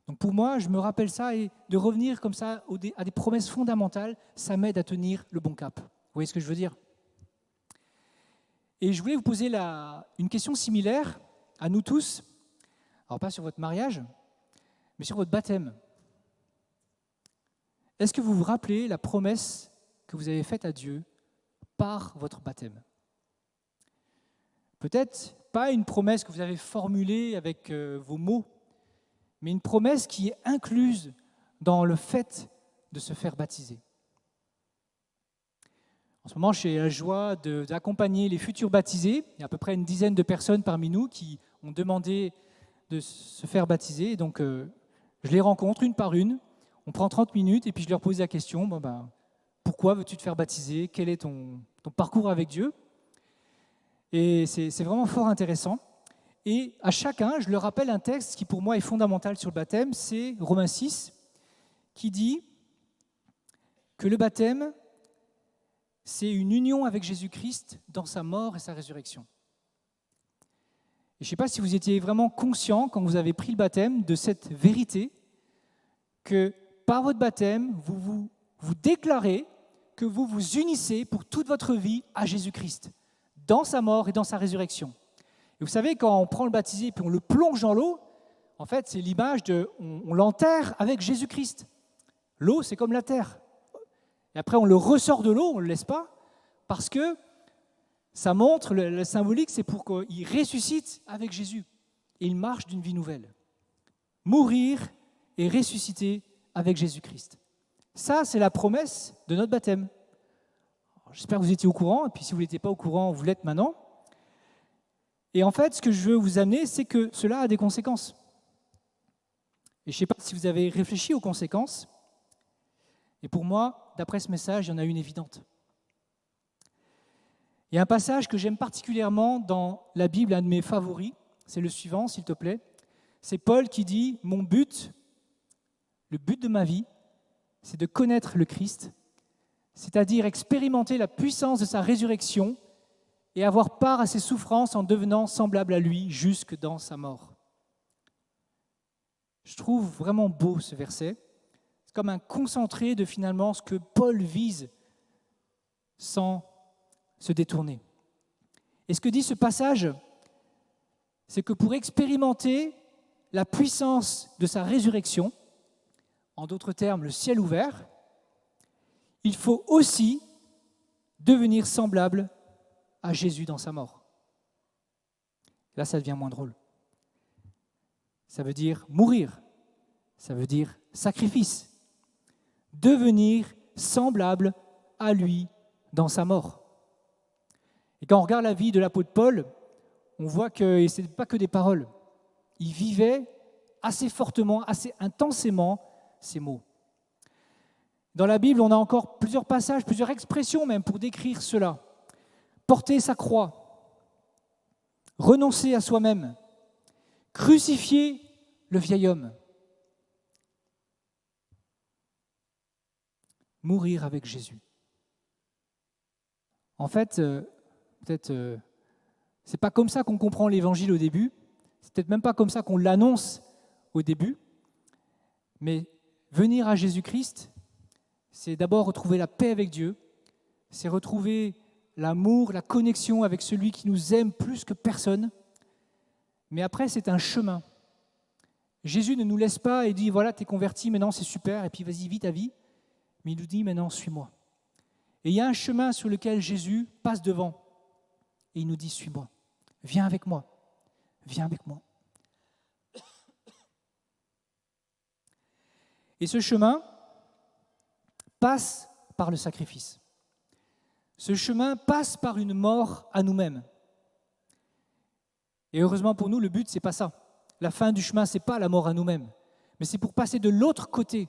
Donc pour moi, je me rappelle ça, et de revenir comme ça à des promesses fondamentales, ça m'aide à tenir le bon cap. Vous voyez ce que je veux dire ? Et je voulais vous poser une question similaire à nous tous, alors pas sur votre mariage, mais sur votre baptême. Est-ce que vous vous rappelez la promesse que vous avez faite à Dieu par votre baptême? Peut-être pas une promesse que vous avez formulée avec vos mots, mais une promesse qui est incluse dans le fait de se faire baptiser. En ce moment, j'ai la joie d'accompagner les futurs baptisés. Il y a à peu près une dizaine de personnes parmi nous qui ont demandé de se faire baptiser. Et donc, je les rencontre une par une. On prend 30 minutes et puis je leur pose la question, pourquoi veux-tu te faire baptiser? Quel est ton parcours avec Dieu? Et c'est vraiment fort intéressant. Et à chacun, je leur rappelle un texte qui pour moi est fondamental sur le baptême, c'est Romains 6, qui dit que le baptême, c'est une union avec Jésus-Christ dans sa mort et sa résurrection. Et je ne sais pas si vous étiez vraiment conscient, quand vous avez pris le baptême, de cette vérité, que par votre baptême, vous déclarez que vous vous unissez pour toute votre vie à Jésus-Christ, dans sa mort et dans sa résurrection. Et vous savez, quand on prend le baptisé et puis on le plonge dans l'eau, en fait, c'est l'image on l'enterre avec Jésus-Christ. L'eau, c'est comme la terre. Et après, on le ressort de l'eau, on ne le laisse pas, parce que ça montre, le symbolique, c'est pour qu'il ressuscite avec Jésus. Et il marche d'une vie nouvelle. Mourir et ressusciter avec Jésus-Christ. Ça, c'est la promesse de notre baptême. Alors, j'espère que vous étiez au courant, et puis si vous n'étiez pas au courant, vous l'êtes maintenant. Et en fait, ce que je veux vous amener, c'est que cela a des conséquences. Et je ne sais pas si vous avez réfléchi aux conséquences. Et pour moi, d'après ce message, il y en a une évidente. Il y a un passage que j'aime particulièrement dans la Bible, un de mes favoris, c'est le suivant, s'il te plaît. C'est Paul qui dit « Mon but, le but de ma vie, c'est de connaître le Christ, c'est-à-dire expérimenter la puissance de sa résurrection et avoir part à ses souffrances en devenant semblable à lui jusque dans sa mort. » Je trouve vraiment beau ce verset. C'est comme un concentré de finalement ce que Paul vise sans se détourner. Et ce que dit ce passage, c'est que pour expérimenter la puissance de sa résurrection, en d'autres termes, le ciel ouvert, il faut aussi devenir semblable à Jésus dans sa mort. Là, ça devient moins drôle. Ça veut dire mourir, ça veut dire sacrifice, devenir semblable à lui dans sa mort. Et quand on regarde la vie de l'apôtre Paul, on voit que ce n'était pas que des paroles. Il vivait assez fortement, assez intensément ces mots. Dans la Bible, on a encore plusieurs passages, plusieurs expressions même pour décrire cela. Porter sa croix, renoncer à soi-même, crucifier le vieil homme, mourir avec Jésus. En fait, c'est pas comme ça qu'on comprend l'évangile au début, c'est peut-être même pas comme ça qu'on l'annonce au début, mais venir à Jésus-Christ, c'est d'abord retrouver la paix avec Dieu, c'est retrouver l'amour, la connexion avec celui qui nous aime plus que personne, mais après c'est un chemin. Jésus ne nous laisse pas et dit voilà, t'es converti, maintenant c'est super, et puis vas-y, vis ta vie, mais il nous dit maintenant suis-moi. Et il y a un chemin sur lequel Jésus passe devant, et il nous dit suis-moi, viens avec moi, viens avec moi. Et ce chemin passe par le sacrifice. Ce chemin passe par une mort à nous-mêmes. Et heureusement pour nous, le but, ce n'est pas ça. La fin du chemin, ce n'est pas la mort à nous-mêmes, mais c'est pour passer de l'autre côté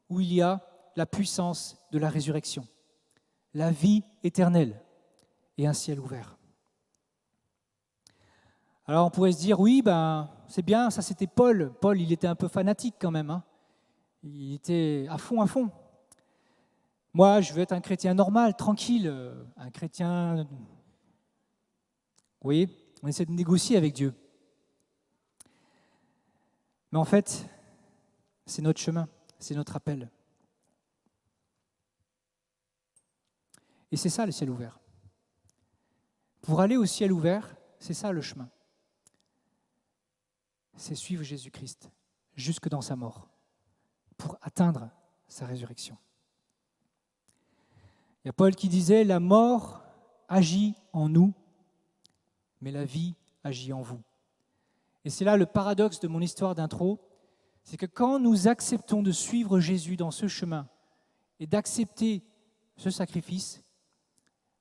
où il y a la puissance de la résurrection, la vie éternelle et un ciel ouvert. Alors on pourrait se dire, oui, c'est bien, ça c'était Paul. Paul, il était un peu fanatique quand même, hein. Il était à fond, à fond. Moi, je veux être un chrétien normal, tranquille, un chrétien... Vous voyez, on essaie de négocier avec Dieu. Mais en fait, c'est notre chemin, c'est notre appel. Et c'est ça le ciel ouvert. Pour aller au ciel ouvert, c'est ça le chemin. C'est suivre Jésus-Christ jusque dans sa mort pour atteindre sa résurrection. Il y a Paul qui disait « La mort agit en nous, mais la vie agit en vous. » Et c'est là le paradoxe de mon histoire d'intro, c'est que quand nous acceptons de suivre Jésus dans ce chemin et d'accepter ce sacrifice,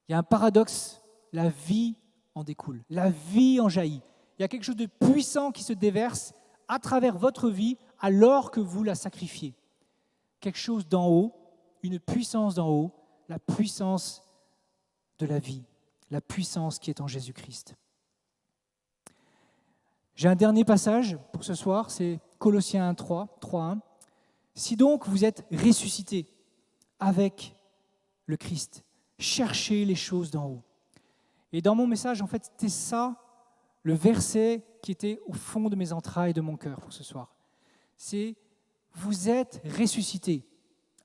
il y a un paradoxe, la vie en découle, la vie en jaillit. Il y a quelque chose de puissant qui se déverse à travers votre vie alors que vous la sacrifiez. Quelque chose d'en haut, une puissance d'en haut, la puissance de la vie, la puissance qui est en Jésus-Christ. J'ai un dernier passage pour ce soir, c'est Colossiens 3:1. Si donc vous êtes ressuscités avec le Christ, cherchez les choses d'en haut. Et dans mon message, en fait, c'était ça, le verset qui était au fond de mes entrailles, de mon cœur pour ce soir. C'est « Vous êtes ressuscités,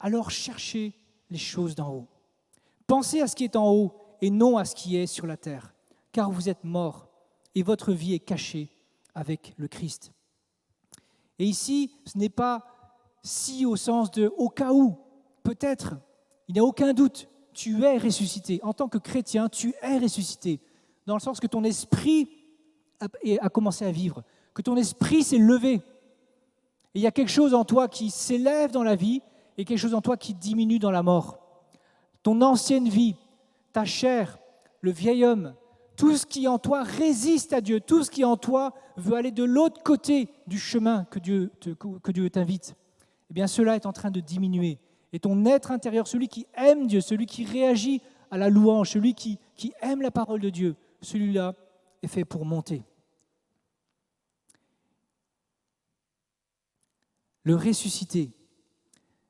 alors cherchez les choses d'en haut. Pensez à ce qui est en haut et non à ce qui est sur la terre, car vous êtes morts et votre vie est cachée avec le Christ. » Et ici, ce n'est pas si au sens de « au cas où », peut-être, il n'y a aucun doute, tu es ressuscité. En tant que chrétien, tu es ressuscité, dans le sens que ton esprit a commencé à vivre, que ton esprit s'est levé. Et il y a quelque chose en toi qui s'élève dans la vie et quelque chose en toi qui diminue dans la mort. Ton ancienne vie, ta chair, le vieil homme, tout ce qui en toi résiste à Dieu, tout ce qui en toi veut aller de l'autre côté du chemin que Dieu t'invite, eh bien cela est en train de diminuer. Et ton être intérieur, celui qui aime Dieu, celui qui réagit à la louange, celui qui aime la parole de Dieu, celui-là est fait pour monter. Le ressuscité,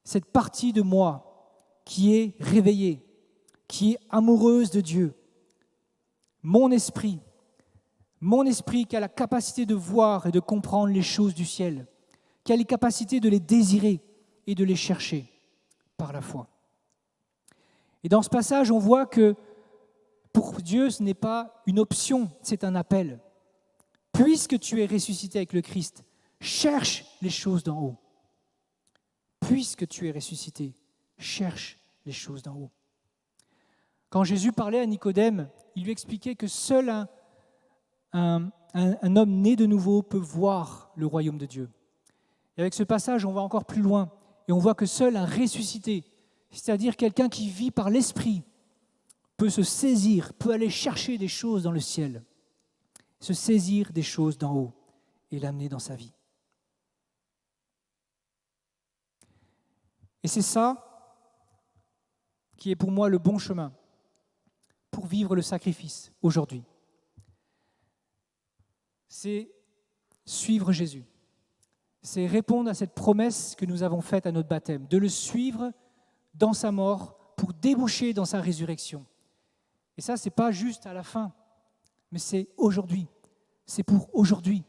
cette partie de moi qui est réveillée, qui est amoureuse de Dieu, mon esprit qui a la capacité de voir et de comprendre les choses du ciel, qui a les capacités de les désirer et de les chercher par la foi. Et dans ce passage, on voit que pour Dieu, ce n'est pas une option, c'est un appel. Puisque tu es ressuscité avec le Christ, cherche les choses d'en haut. Puisque tu es ressuscité, cherche les choses d'en haut. Quand Jésus parlait à Nicodème, il lui expliquait que seul un homme né de nouveau peut voir le royaume de Dieu. Et avec ce passage, on va encore plus loin et on voit que seul un ressuscité, c'est-à-dire quelqu'un qui vit par l'esprit, peut se saisir, peut aller chercher des choses dans le ciel, se saisir des choses d'en haut et l'amener dans sa vie. Et c'est ça qui est pour moi le bon chemin pour vivre le sacrifice aujourd'hui. C'est suivre Jésus. C'est répondre à cette promesse que nous avons faite à notre baptême, de le suivre dans sa mort pour déboucher dans sa résurrection. Et ça, ce n'est pas juste à la fin, mais c'est aujourd'hui. C'est pour aujourd'hui.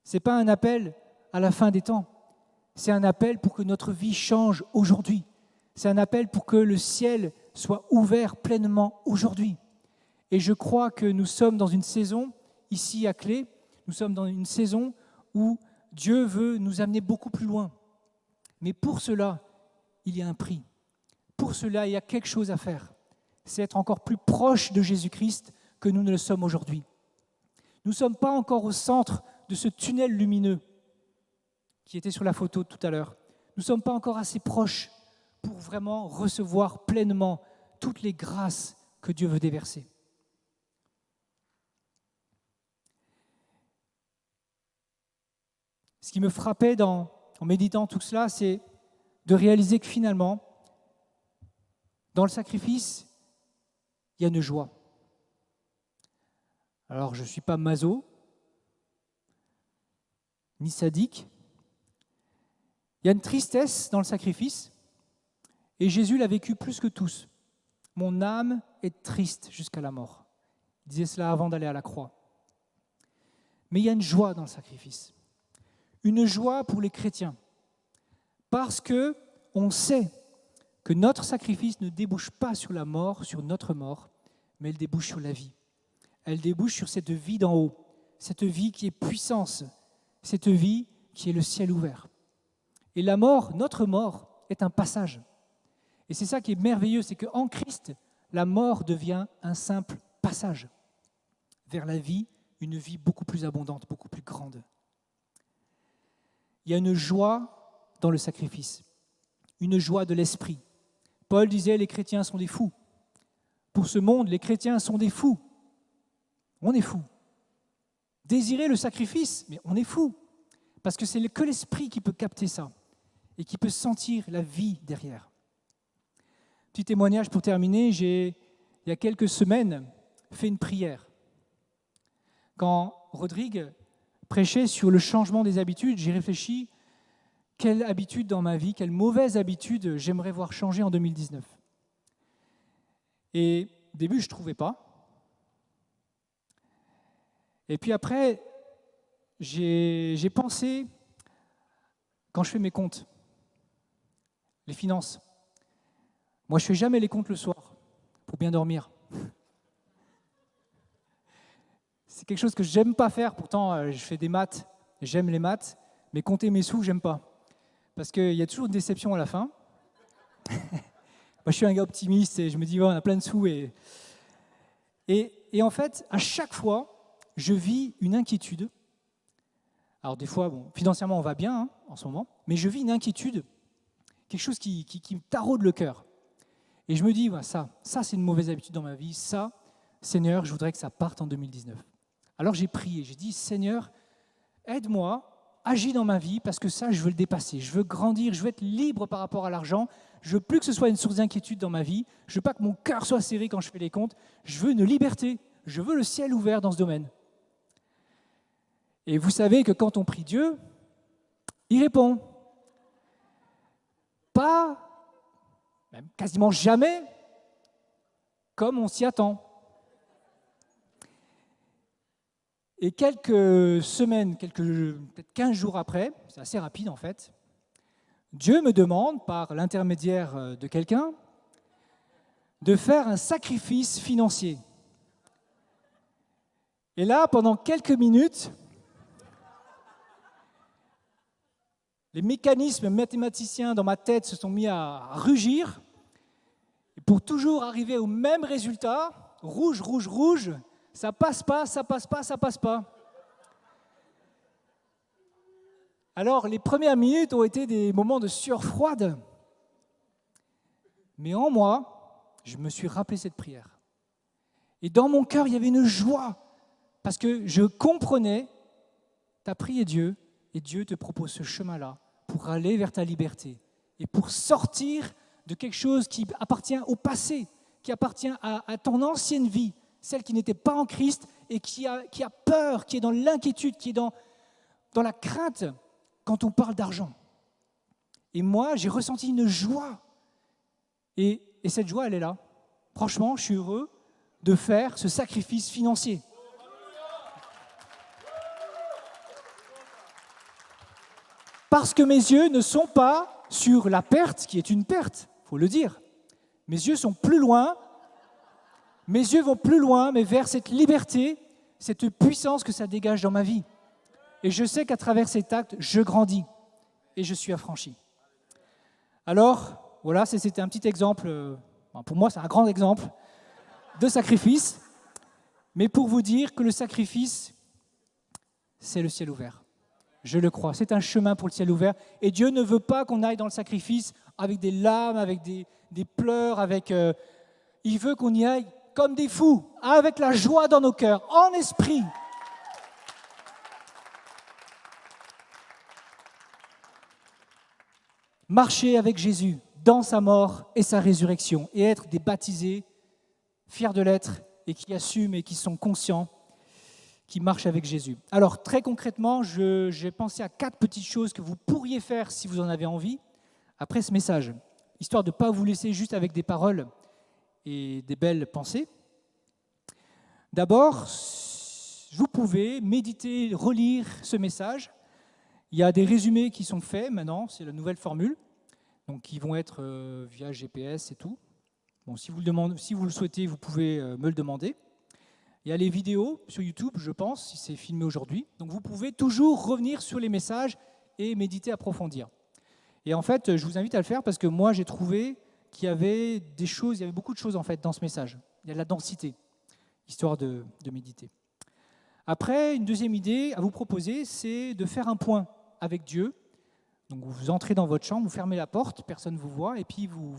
Ce n'est pas un appel à la fin des temps. C'est un appel pour que notre vie change aujourd'hui. C'est un appel pour que le ciel soit ouvert pleinement aujourd'hui. Et je crois que nous sommes dans une saison, ici à Clé, nous sommes dans une saison où Dieu veut nous amener beaucoup plus loin. Mais pour cela, il y a un prix. Pour cela, il y a quelque chose à faire. C'est être encore plus proche de Jésus-Christ que nous ne le sommes aujourd'hui. Nous ne sommes pas encore au centre de ce tunnel lumineux qui était sur la photo tout à l'heure. Nous ne sommes pas encore assez proches pour vraiment recevoir pleinement toutes les grâces que Dieu veut déverser. Ce qui me frappait en méditant tout cela, c'est de réaliser que finalement, dans le sacrifice, il y a une joie. Alors, je ne suis pas maso, ni sadique. Il y a une tristesse dans le sacrifice, et Jésus l'a vécu plus que tous. Mon âme est triste jusqu'à la mort. Il disait cela avant d'aller à la croix. Mais il y a une joie dans le sacrifice. Une joie pour les chrétiens. Parce qu'on sait que notre sacrifice ne débouche pas sur la mort, sur notre mort, mais elle débouche sur la vie. Elle débouche sur cette vie d'en haut, cette vie qui est puissance, cette vie qui est le ciel ouvert. Et la mort, notre mort, est un passage. Et c'est ça qui est merveilleux, c'est qu'en Christ, la mort devient un simple passage vers la vie, une vie beaucoup plus abondante, beaucoup plus grande. Il y a une joie dans le sacrifice, une joie de l'esprit. Paul disait, les chrétiens sont des fous. Pour ce monde, les chrétiens sont des fous. On est fous. Désirer le sacrifice, mais on est fous. Parce que c'est que l'esprit qui peut capter ça et qui peut sentir la vie derrière. Petit témoignage pour terminer, il y a quelques semaines, fait une prière. Quand Rodrigue prêchait sur le changement des habitudes, j'ai réfléchi, quelle habitude dans ma vie, quelle mauvaise habitude j'aimerais voir changer en 2019. Et au début, je ne trouvais pas. Et puis après, j'ai pensé, quand je fais mes comptes, les finances, moi je ne fais jamais les comptes le soir, pour bien dormir. C'est quelque chose que je n'aime pas faire, pourtant je fais des maths, j'aime les maths, mais compter mes sous, j'aime pas. Parce qu'il y a toujours une déception à la fin. Moi je suis un gars optimiste et je me dis, ouais, on a plein de sous. Et en fait, à chaque fois, je vis une inquiétude. Alors des fois, bon, financièrement on va bien en ce moment, mais je vis une inquiétude, quelque chose qui me taraude le cœur. Et je me dis, ouais, ça c'est une mauvaise habitude dans ma vie, ça, Seigneur, je voudrais que ça parte en 2019. Alors j'ai prié, j'ai dit, Seigneur, aide-moi, agis dans ma vie, parce que ça, je veux le dépasser, je veux grandir, je veux être libre par rapport à l'argent, je veux plus que ce soit une source d'inquiétude dans ma vie, je veux pas que mon cœur soit serré quand je fais les comptes, je veux une liberté, je veux le ciel ouvert dans ce domaine. Et vous savez que quand on prie Dieu, il répond. Pas, même quasiment jamais, comme on s'y attend. Et quelques semaines, peut-être 15 jours après, c'est assez rapide en fait, Dieu me demande, par l'intermédiaire de quelqu'un, de faire un sacrifice financier. Et là, pendant quelques minutes, les mécanismes mathématiciens dans ma tête se sont mis à rugir. Et pour toujours arriver au même résultat, rouge, rouge, rouge, ça passe pas, ça passe pas, ça passe pas. Alors, les premières minutes ont été des moments de sueur froide. Mais en moi, je me suis rappelé cette prière. Et dans mon cœur, il y avait une joie. Parce que je comprenais, tu as prié Dieu, et Dieu te propose ce chemin-là pour aller vers ta liberté et pour sortir de quelque chose qui appartient au passé, qui appartient à ton ancienne vie, celle qui n'était pas en Christ et qui a peur, qui est dans l'inquiétude, qui est dans la crainte quand on parle d'argent. Et moi, j'ai ressenti une joie. Et cette joie, elle est là. Franchement, je suis heureux de faire ce sacrifice financier. Parce que mes yeux ne sont pas sur la perte, qui est une perte, il faut le dire. Mes yeux sont plus loin, mes yeux vont plus loin, mais vers cette liberté, cette puissance que ça dégage dans ma vie. Et je sais qu'à travers cet acte, je grandis et je suis affranchi. Alors, voilà, c'était un petit exemple, pour moi c'est un grand exemple de sacrifice, mais pour vous dire que le sacrifice, c'est le ciel ouvert. Je le crois, c'est un chemin pour le ciel ouvert. Et Dieu ne veut pas qu'on aille dans le sacrifice avec des larmes, avec des pleurs, il veut qu'on y aille comme des fous, avec la joie dans nos cœurs, en esprit. Marcher avec Jésus dans sa mort et sa résurrection et être des baptisés, fiers de l'être et qui assument et qui sont conscients, qui marchent avec Jésus. Alors très concrètement, j'ai pensé à 4 petites choses que vous pourriez faire si vous en avez envie après ce message, histoire de ne pas vous laisser juste avec des paroles et des belles pensées. D'abord, vous pouvez méditer, relire ce message. Il y a des résumés qui sont faits maintenant, c'est la nouvelle formule, donc qui vont être via GPS et tout. Bon, si vous le souhaitez, vous pouvez me le demander. Il y a les vidéos sur YouTube, je pense, si c'est filmé aujourd'hui. Donc vous pouvez toujours revenir sur les messages et méditer, approfondir. Et en fait, je vous invite à le faire parce que moi, j'ai trouvé qu'il y avait beaucoup de choses en fait dans ce message. Il y a de la densité, histoire de méditer. Après, une deuxième idée à vous proposer, c'est de faire un point avec Dieu. Donc vous entrez dans votre chambre, vous fermez la porte, personne ne vous voit, et puis vous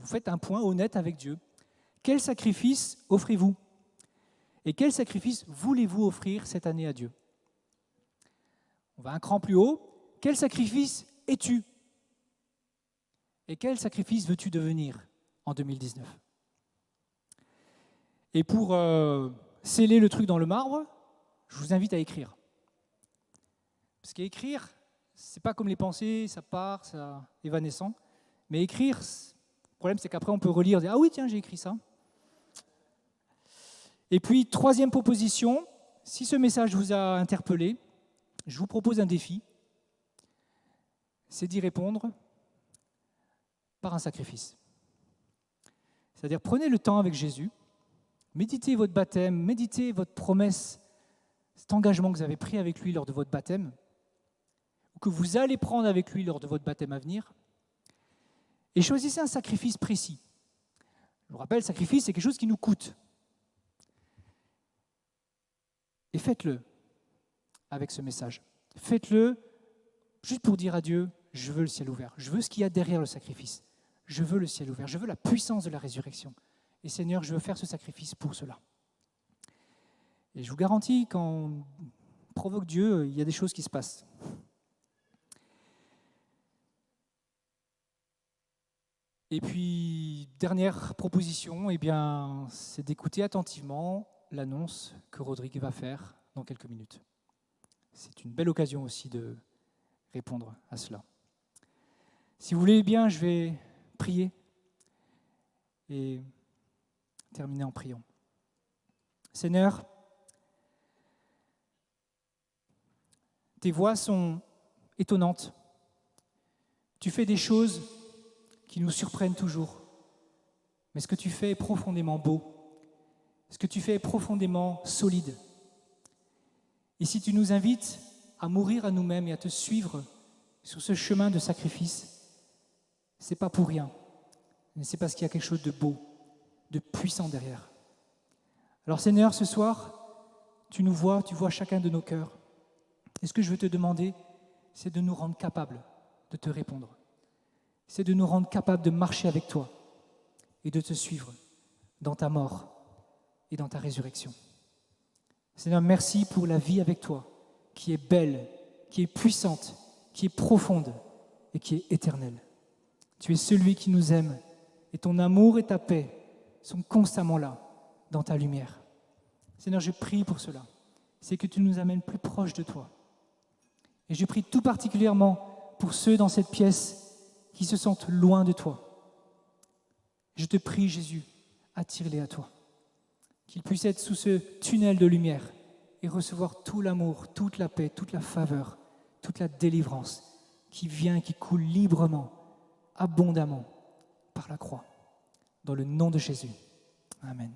faites un point honnête avec Dieu. Quel sacrifice offrez-vous ? Et quel sacrifice voulez-vous offrir cette année à Dieu ? On va un cran plus haut. Quel sacrifice es-tu ? Et quel sacrifice veux-tu devenir en 2019 ? Et pour sceller le truc dans le marbre, je vous invite à écrire. Parce qu'écrire, c'est pas comme les pensées, ça part, ça évanescent. Mais écrire, le problème c'est qu'après on peut relire, dire ah oui tiens j'ai écrit ça. Et puis troisième proposition, si ce message vous a interpellé, je vous propose un défi, c'est d'y répondre par un sacrifice. C'est-à-dire prenez le temps avec Jésus, méditez votre baptême, méditez votre promesse, cet engagement que vous avez pris avec lui lors de votre baptême, ou que vous allez prendre avec lui lors de votre baptême à venir, et choisissez un sacrifice précis. Je vous rappelle, le sacrifice, c'est quelque chose qui nous coûte. Et faites-le avec ce message. Faites-le juste pour dire à Dieu, je veux le ciel ouvert. Je veux ce qu'il y a derrière le sacrifice. Je veux le ciel ouvert. Je veux la puissance de la résurrection. Et Seigneur, je veux faire ce sacrifice pour cela. Et je vous garantis, quand on provoque Dieu, il y a des choses qui se passent. Et puis, dernière proposition, c'est d'écouter attentivement l'annonce que Rodrigue va faire dans quelques minutes. C'est une belle occasion aussi de répondre à cela. Si vous voulez bien, je vais prier et terminer en priant. Seigneur, tes voies sont étonnantes. Tu fais des choses qui nous surprennent toujours. Mais ce que tu fais est profondément beau. Ce que tu fais est profondément solide. Et si tu nous invites à mourir à nous-mêmes et à te suivre sur ce chemin de sacrifice, c'est pas pour rien, mais c'est parce qu'il y a quelque chose de beau, de puissant derrière. Alors Seigneur, ce soir, tu nous vois, tu vois chacun de nos cœurs. Et ce que je veux te demander, c'est de nous rendre capables de te répondre. C'est de nous rendre capables de marcher avec toi et de te suivre dans ta mort et dans ta résurrection. Seigneur, merci pour la vie avec toi, qui est belle, qui est puissante, qui est profonde et qui est éternelle. Tu es celui qui nous aime et ton amour et ta paix sont constamment là, dans ta lumière. Seigneur, je prie pour cela. C'est que tu nous amènes plus proches de toi. Et je prie tout particulièrement pour ceux dans cette pièce qui se sentent loin de toi. Je te prie, Jésus, attire-les à toi. Qu'ils puissent être sous ce tunnel de lumière et recevoir tout l'amour, toute la paix, toute la faveur, toute la délivrance qui vient, qui coule librement, abondamment par la croix. Dans le nom de Jésus. Amen.